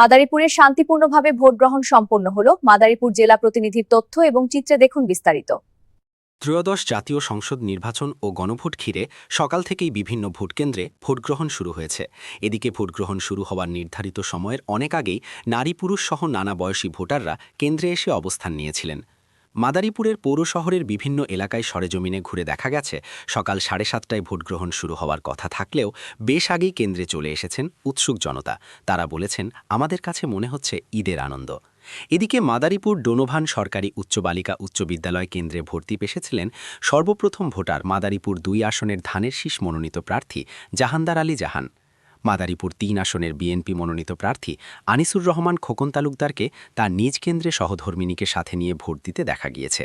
মাদারীপুরে শান্তিপূর্ণভাবে ভোট গ্রহণ সম্পন্ন হলো। মাদারীপুর জেলা প্রতিনিধির তথ্য এবং চিত্রে দেখুন বিস্তারিত। ত্রয়োদশ জাতীয় সংসদ নির্বাচন ও গণভোট ঘিরে সকাল থেকেই বিভিন্ন ভোটকেন্দ্রে ভোটগ্রহণ শুরু হয়েছে। এদিকে ভোটগ্রহণ শুরু হওয়ার নির্ধারিত সময়ের অনেক আগেই নারী পুরুষ সহ নানা বয়সী ভোটাররা কেন্দ্রে এসে অবস্থান নিয়েছিলেন। মাদারীপুরের পৌর শহরের বিভিন্ন এলাকায় সরেজমিনে ঘুরে দেখা গেছে সকাল 7:30টায় ভোটগ্রহণ শুরু হওয়ার কথা থাকলেও বেশ আগেই কেন্দ্রে চলে এসেছেন উৎসুক জনতা। তারা বলেছেন, আমাদের কাছে মনে হচ্ছে ঈদের আনন্দ। এদিকে মাদারীপুর ডোনোভান সরকারি উচ্চ বালিকা উচ্চ বিদ্যালয় কেন্দ্রে ভর্তি পেশেছিলেন সর্বপ্রথম ভোটার মাদারীপুর 2 আসনের ধানের শীষ মনোনীত প্রার্থী জাহানদার আলী জাহান। মাদারীপুর 3 আসনের বিএনপি মনোনীত প্রার্থী আনিসুর রহমান খোকন তালুকদারকে তার নিজ কেন্দ্রে সহধর্মিণীকে সাথে নিয়ে ভোট দিতে দেখা গিয়েছে।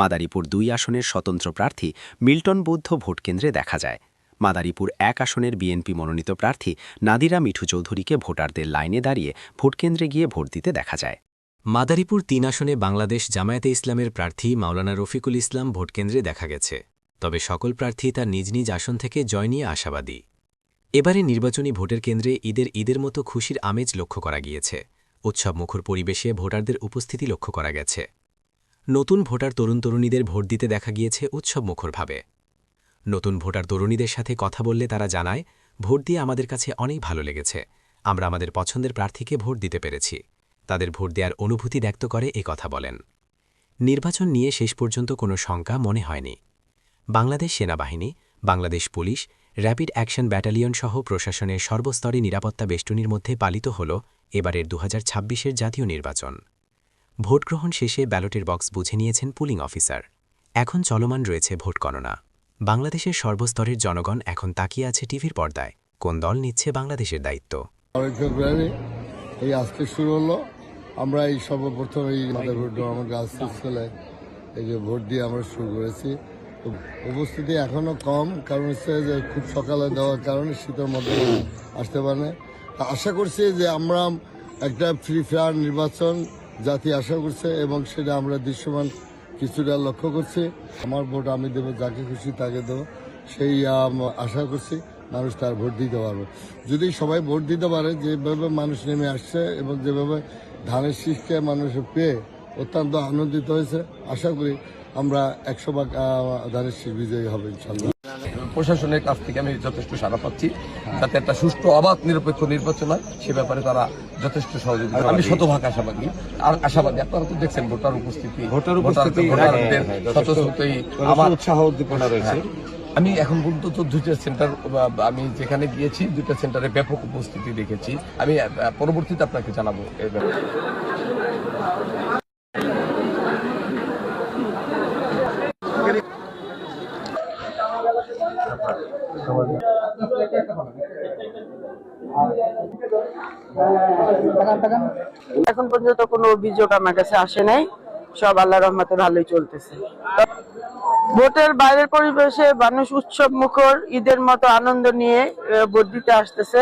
মাদারীপুর 2 আসনের স্বতন্ত্র প্রার্থী মিল্টন বৌদ্ধ ভোটকেন্দ্রে দেখা যায়। মাদারীপুর 1 আসনের বিএনপি মনোনীত প্রার্থী নাদিরা মিঠু চৌধুরীকে ভোটারদের লাইনে দাঁড়িয়ে ভোটকেন্দ্রে গিয়ে ভোট দিতে দেখা যায়। মাদারীপুর 3 আসনে বাংলাদেশ জামায়াতে ইসলামের প্রার্থী মাওলানা রফিকুল ইসলাম ভোটকেন্দ্রে দেখা গেছে। তবে সকল প্রার্থী তার নিজ নিজ আসন থেকে জয় নিয়ে আশাবাদী। এবারে নির্বাচনী ভোটের কেন্দ্রে ঈদের মতো খুশির আমেজ লক্ষ্য করা গিয়েছে। উৎসবমুখর পরিবেশে ভোটারদের উপস্থিতি লক্ষ্য করা গেছে। নতুন ভোটার তরুণ-তরুণীদের ভোট দিতে দেখা গিয়েছে উৎসবমুখরভাবে। নতুন ভোটার তরুণীদের সাথে কথা বললে তারা জানায়, ভোট দিয়ে আমাদের কাছে অনেক ভালো লেগেছে। আমরা আমাদের পছন্দের প্রার্থীকে ভোট দিতে পেরেছি। তাদের ভোট দেওয়ার অনুভূতি ব্যক্ত করে এ কথা বলেন। নির্বাচন নিয়ে শেষ পর্যন্ত কোনো শঙ্কা মনে হয়নি। বাংলাদেশ সেনাবাহিনী, Bangladesh police, rapid action battalion সহ প্রশাসনের সর্বস্তরে নিরাপত্তা বেষ্টনীর মধ্যে পালিত হল এবারের 2026-এর জাতীয় নির্বাচন। ভোটগ্রহণ শেষে ব্যালটের বক্স বুঝে নিয়েছেন পুলিং অফিসার। এখন চলমান রয়েছে ভোট গণনা। বাংলাদেশের সর্বস্তরের জনগণ এখন তাকিয়ে আছে টিভির পর্দায়, কোন দল নিচ্ছে বাংলাদেশের দায়িত্ব। এই আজকে শুরু হলো। আমরা এই সর্বপ্রথম এই আমার গার্লস স্কুলে এই যে ভোট দিয়ে আমরা শুরু করেছি। উপস্থিতি এখনো কম, কারণ হচ্ছে যে খুব সকালে দেওয়ার কারণে শীতের মধ্যে আসতে পারে। আশা করছি যে আমরা একটা ফ্রি ফেয়ার নির্বাচন জাতি আশা করছে এবং সেটা আমরা দৃশ্যমান কিছুটা লক্ষ্য করছি। আমার ভোট আমি দেবো, যাকে খুশি তাকে দেবো, সেই আশা করছি মানুষ তার ভোট দিতে পারবে। যদি সবাই ভোট দিতে পারে, যেভাবে মানুষ নেমে আসছে এবং যেভাবে ধানের শীষকে মানুষ পেয়ে অত্যন্ত আনন্দিত হয়েছে, আশা করি আমরা 100 ভাগ ধানের শীষ বিজয়ী হবে ইনশাল্লাহ। প্রশাসনের কাছ থেকে আমি যথেষ্ট সাড়া পাচ্ছি, যাতে একটা সুষ্ঠু অবাধ নিরপেক্ষ নির্বাচন হয় সে ব্যাপারে তারা যথেষ্ট সহযোগিতা। আমি শতভাগ আশাবাদী। আপনারা তো দেখছেন ভোটার উপস্থিতি, ভোটারদের স্বতঃস্ফূর্তই আমার উৎসাহ উদ্দীপনা রয়েছে। আমি এখন পর্যন্ত 2টা সেন্টার, আমি যেখানে গিয়েছি 2টা সেন্টারে ব্যাপক উপস্থিতি দেখেছি। আমি পরবর্তীতে আপনাকে জানাবো এই ব্যাপারে। এখন পর্যন্ত কোনো অভিযোগ আমার কাছে আসে নাই, সব আল্লাহর রহমতে ভালোই চলতেছে। ভোটের বাইরের পরিবেশে মানুষ উৎসব মুখর ঈদের মতো আনন্দ নিয়ে ভোট দিতে আসতেছে।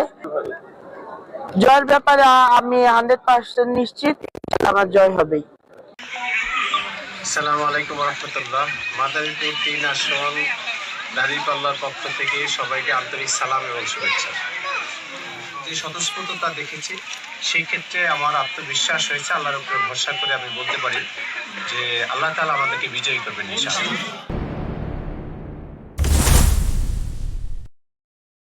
জয়ের ব্যাপারে আমি 100% নিশ্চিত, আমার জয় হবেই। আসসালামু আলাইকুম ওয়া রাহমাতুল্লাহ। মাদারীপুর 3 আসন দাঁড়িপাল্লার পক্ষ থেকে সবাইকে আন্তরিক সালাম এবং শুভেচ্ছা। যে স্বতঃস্ফূর্ততা দেখেছি, সেই ক্ষেত্রে আমার আত্মবিশ্বাস হয়েছে। আল্লাহর উপরে ভরসা করে আমি বলতে পারি যে আল্লাহ তাআলা আমাদেরকে বিজয়ী করবেন ইনশাআল্লাহ।